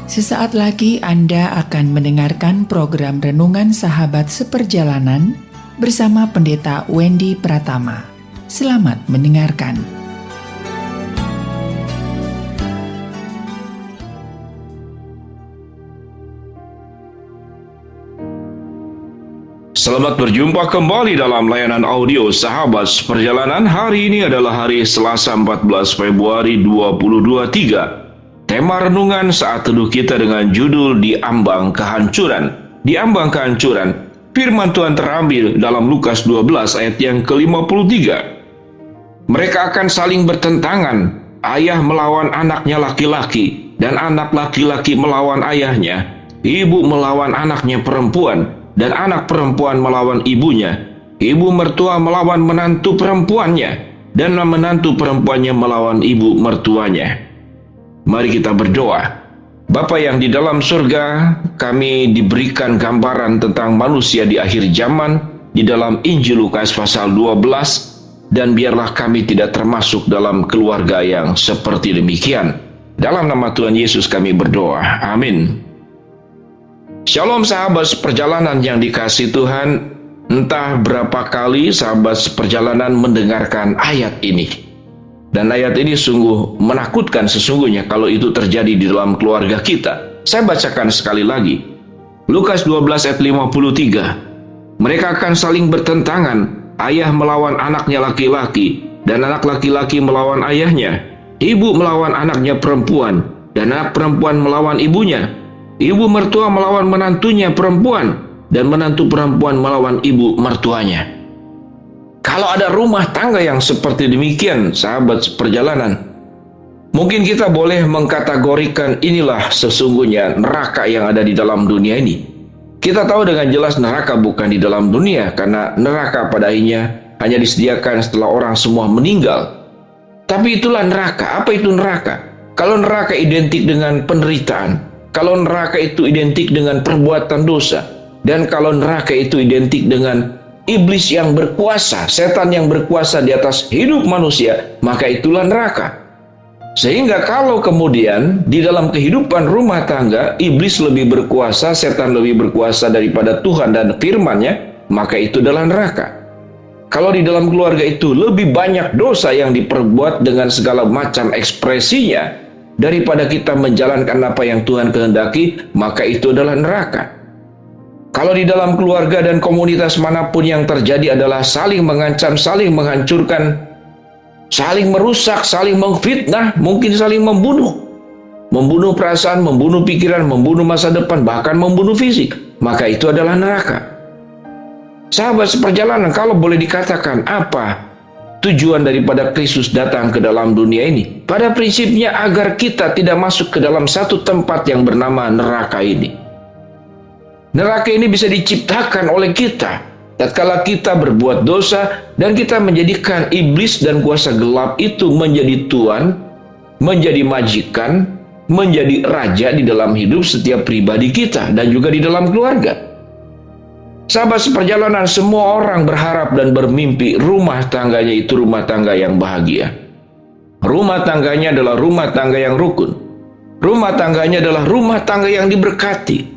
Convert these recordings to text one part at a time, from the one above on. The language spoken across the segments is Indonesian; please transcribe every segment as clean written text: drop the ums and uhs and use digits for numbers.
Sesaat lagi Anda akan mendengarkan program Renungan Sahabat Seperjalanan bersama Pendeta Wendy Pratama. Selamat mendengarkan. Selamat berjumpa kembali dalam layanan audio Sahabat Seperjalanan. Hari ini adalah hari Selasa 14 Februari 2023. Tema renungan saat teduh kita dengan judul Di Ambang Kehancuran. Di Ambang Kehancuran, firman Tuhan terambil dalam Lukas 12 ayat yang ke-53. Mereka akan saling bertentangan, ayah melawan anaknya laki-laki, dan anak laki-laki melawan ayahnya, ibu melawan anaknya perempuan, dan anak perempuan melawan ibunya, ibu mertua melawan menantu perempuannya, dan menantu perempuannya melawan ibu mertuanya. Mari kita berdoa. Bapa yang di dalam surga, kami diberikan gambaran tentang manusia di akhir zaman di dalam Injil Lukas pasal 12, dan biarlah kami tidak termasuk dalam keluarga yang seperti demikian. Dalam nama Tuhan Yesus kami berdoa. Amin. Shalom sahabat seperjalanan yang dikasihi Tuhan. Entah berapa kali sahabat seperjalanan mendengarkan ayat ini. Dan ayat ini sungguh menakutkan sesungguhnya kalau itu terjadi di dalam keluarga kita. Saya bacakan sekali lagi. Lukas 12 ayat 53. Mereka akan saling bertentangan, ayah melawan anaknya laki-laki, dan anak laki-laki melawan ayahnya, ibu melawan anaknya perempuan, dan anak perempuan melawan ibunya, ibu mertua melawan menantunya perempuan, dan menantu perempuan melawan ibu mertuanya. Kalau ada rumah tangga yang seperti demikian, sahabat seperjalanan, mungkin kita boleh mengkategorikan inilah sesungguhnya neraka yang ada di dalam dunia ini. Kita tahu dengan jelas neraka bukan di dalam dunia, karena neraka pada akhirnya hanya disediakan setelah orang semua meninggal. Tapi itulah neraka. Apa itu neraka? Kalau neraka identik dengan penderitaan, kalau neraka itu identik dengan perbuatan dosa, dan kalau neraka itu identik dengan iblis yang berkuasa, setan yang berkuasa di atas hidup manusia, maka itulah neraka. Sehingga kalau kemudian di dalam kehidupan rumah tangga, iblis lebih berkuasa, setan lebih berkuasa daripada Tuhan dan firman-Nya, maka itu adalah neraka. Kalau di dalam keluarga itu lebih banyak dosa yang diperbuat dengan segala macam ekspresinya, daripada kita menjalankan apa yang Tuhan kehendaki, maka itu adalah neraka. Kalau di dalam keluarga dan komunitas manapun yang terjadi adalah saling mengancam, saling menghancurkan, saling merusak, saling memfitnah, mungkin saling membunuh. Membunuh perasaan, membunuh pikiran, membunuh masa depan, bahkan membunuh fisik. Maka itu adalah neraka. Sahabat seperjalanan, kalau boleh dikatakan apa tujuan daripada Kristus datang ke dalam dunia ini? Pada prinsipnya agar kita tidak masuk ke dalam satu tempat yang bernama neraka ini. Neraka ini bisa diciptakan oleh kita tatkala kita berbuat dosa dan kita menjadikan iblis dan kuasa gelap itu menjadi tuan, menjadi majikan, menjadi raja di dalam hidup setiap pribadi kita dan juga di dalam keluarga. Sahabat seperjalanan, semua orang berharap dan bermimpi rumah tangganya itu rumah tangga yang bahagia. Rumah tangganya adalah rumah tangga yang rukun. Rumah tangganya adalah rumah tangga yang diberkati.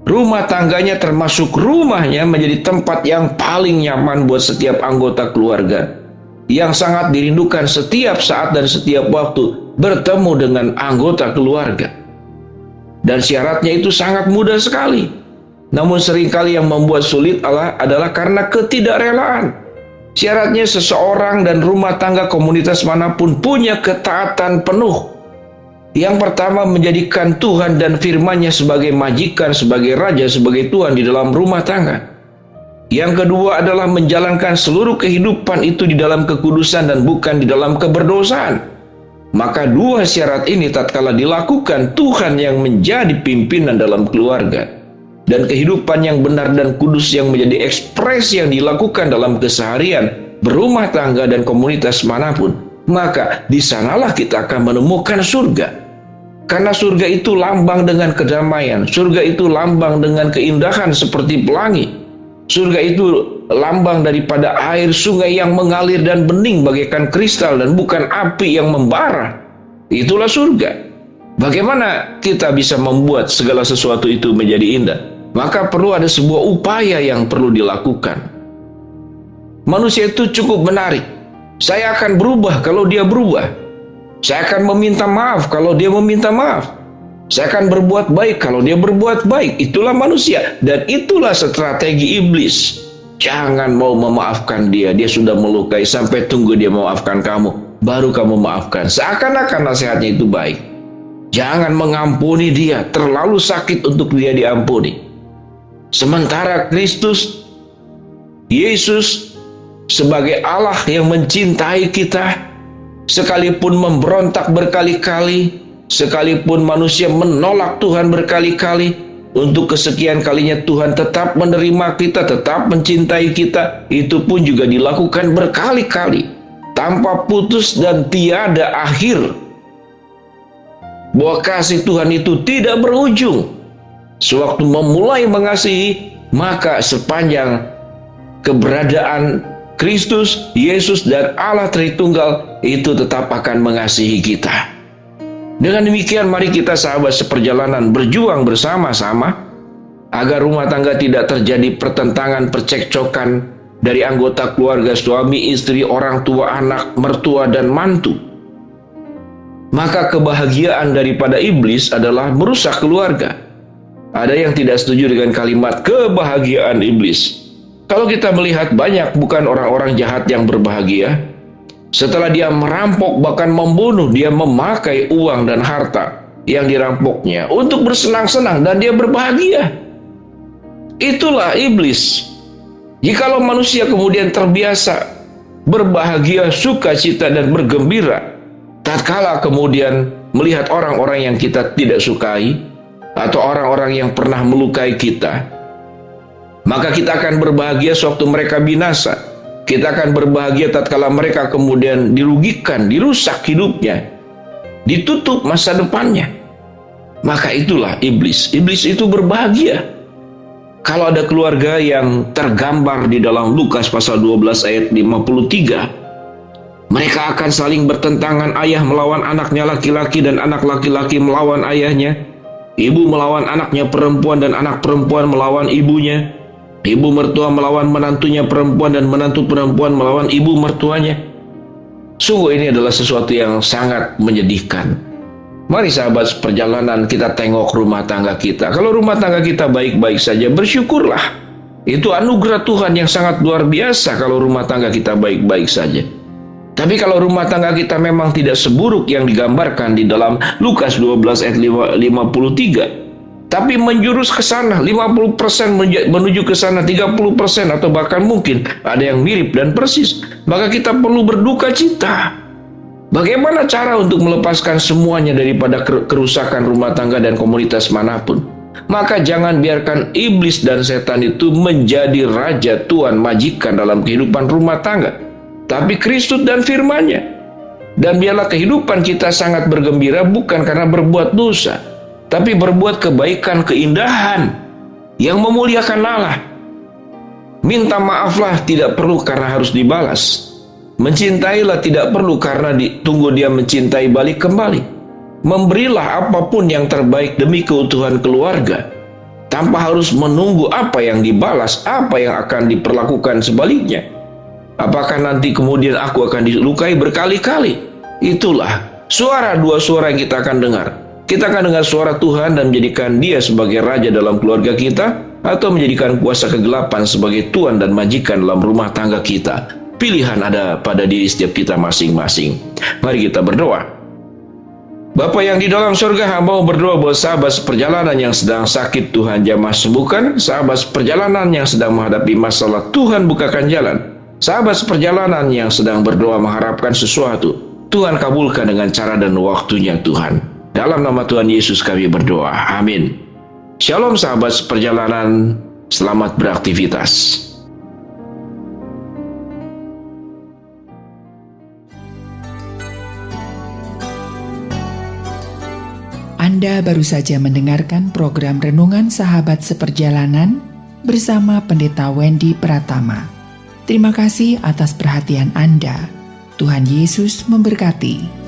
Rumah tangganya termasuk rumahnya menjadi tempat yang paling nyaman buat setiap anggota keluarga, yang sangat dirindukan setiap saat dan setiap waktu bertemu dengan anggota keluarga. Dan syaratnya itu sangat mudah sekali. Namun seringkali yang membuat sulit adalah karena ketidakrelaan. Syaratnya seseorang dan rumah tangga komunitas manapun punya ketaatan penuh. Yang pertama, menjadikan Tuhan dan firman-Nya sebagai majikan, sebagai raja, sebagai Tuhan di dalam rumah tangga. Yang kedua adalah menjalankan seluruh kehidupan itu di dalam kekudusan dan bukan di dalam keberdosaan. Maka dua syarat ini tatkala dilakukan, Tuhan yang menjadi pimpinan dalam keluarga, dan kehidupan yang benar dan kudus yang menjadi ekspresi yang dilakukan dalam keseharian berumah tangga dan komunitas manapun, maka di sanalah kita akan menemukan surga. Karena surga itu lambang dengan kedamaian, surga itu lambang dengan keindahan seperti pelangi. Surga itu lambang daripada air sungai yang mengalir dan bening bagaikan kristal dan bukan api yang membara. Itulah surga. Bagaimana kita bisa membuat segala sesuatu itu menjadi indah? Maka perlu ada sebuah upaya yang perlu dilakukan. Manusia itu cukup menarik. Saya akan berubah kalau dia berubah. Saya akan meminta maaf kalau dia meminta maaf. Saya akan berbuat baik kalau dia berbuat baik. Itulah manusia. Dan itulah strategi iblis. Jangan mau memaafkan dia. Dia sudah melukai, sampai tunggu dia memaafkan kamu, baru kamu maafkan. Seakan-akan nasihatnya itu baik. Jangan mengampuni dia. Terlalu sakit untuk dia diampuni. Sementara Kristus, Yesus, sebagai Allah yang mencintai kita, sekalipun memberontak berkali-kali, sekalipun manusia menolak Tuhan berkali-kali, untuk kesekian kalinya Tuhan tetap menerima kita, tetap mencintai kita. Itu pun juga dilakukan berkali-kali, tanpa putus dan tiada akhir. Bahwa kasih Tuhan itu tidak berujung. Sewaktu memulai mengasihi, maka sepanjang keberadaan Kristus, Yesus, dan Allah Tritunggal itu tetap akan mengasihi kita. Dengan demikian, mari kita sahabat seperjalanan berjuang bersama-sama agar rumah tangga tidak terjadi pertentangan, percekcokan dari anggota keluarga, suami, istri, orang tua, anak, mertua, dan mantu. Maka kebahagiaan daripada iblis adalah merusak keluarga. Ada yang tidak setuju dengan kalimat kebahagiaan iblis. Kalau kita melihat, banyak bukan orang-orang jahat yang berbahagia. Setelah dia merampok, bahkan membunuh, dia memakai uang dan harta yang dirampoknya untuk bersenang-senang dan dia berbahagia. Itulah iblis. Jikalau manusia kemudian terbiasa berbahagia, sukacita, dan bergembira, tatkala kemudian melihat orang-orang yang kita tidak sukai atau orang-orang yang pernah melukai kita, maka kita akan berbahagia sewaktu mereka binasa. Kita akan berbahagia tatkala mereka kemudian dirugikan, dirusak hidupnya, ditutup masa depannya. Maka itulah iblis. Iblis itu berbahagia kalau ada keluarga yang tergambar di dalam Lukas pasal 12 ayat 53. Mereka akan saling bertentangan, ayah melawan anaknya laki-laki dan anak laki-laki melawan ayahnya. Ibu melawan anaknya perempuan dan anak perempuan melawan ibunya. Ibu mertua melawan menantunya perempuan dan menantu perempuan melawan ibu mertuanya. Sungguh ini adalah sesuatu yang sangat menyedihkan. Mari sahabat seperjalanan kita tengok rumah tangga kita. Kalau rumah tangga kita baik-baik saja, bersyukurlah. Itu anugerah Tuhan yang sangat luar biasa kalau rumah tangga kita baik-baik saja. Tapi kalau rumah tangga kita memang tidak seburuk yang digambarkan di dalam Lukas 12 ayat 53, tapi menjurus ke sana, 50% menuju ke sana, 30% atau bahkan mungkin ada yang mirip dan persis, maka kita perlu berduka cita. Bagaimana cara untuk melepaskan semuanya daripada kerusakan rumah tangga dan komunitas manapun? Maka jangan biarkan iblis dan setan itu menjadi raja, tuan, majikan dalam kehidupan rumah tangga, tapi Kristus dan firman-Nya. Dan biarlah kehidupan kita sangat bergembira bukan karena berbuat dosa, tapi berbuat kebaikan, keindahan yang memuliakan Allah. Minta maaflah tidak perlu karena harus dibalas. Mencintailah tidak perlu karena ditunggu dia mencintai balik kembali. Memberilah apapun yang terbaik demi keutuhan keluarga, tanpa harus menunggu apa yang dibalas, apa yang akan diperlakukan sebaliknya. Apakah nanti kemudian aku akan dilukai berkali-kali? Itulah dua suara yang kita akan dengar. Kita akan dengar suara Tuhan dan menjadikan dia sebagai raja dalam keluarga kita, atau menjadikan kuasa kegelapan sebagai tuan dan majikan dalam rumah tangga kita. Pilihan ada pada diri setiap kita masing-masing. Mari kita berdoa. Bapa yang di dalam surga, hamba mau berdoa buat sahabat seperjalanan yang sedang sakit, Tuhan jamah sembuhkan. Sahabat seperjalanan yang sedang menghadapi masalah, Tuhan bukakan jalan. Sahabat seperjalanan yang sedang berdoa mengharapkan sesuatu, Tuhan kabulkan dengan cara dan waktunya Tuhan. Dalam nama Tuhan Yesus kami berdoa. Amin. Shalom sahabat seperjalanan, selamat beraktivitas. Anda baru saja mendengarkan program Renungan Sahabat Seperjalanan bersama Pendeta Wendy Pratama. Terima kasih atas perhatian Anda. Tuhan Yesus memberkati.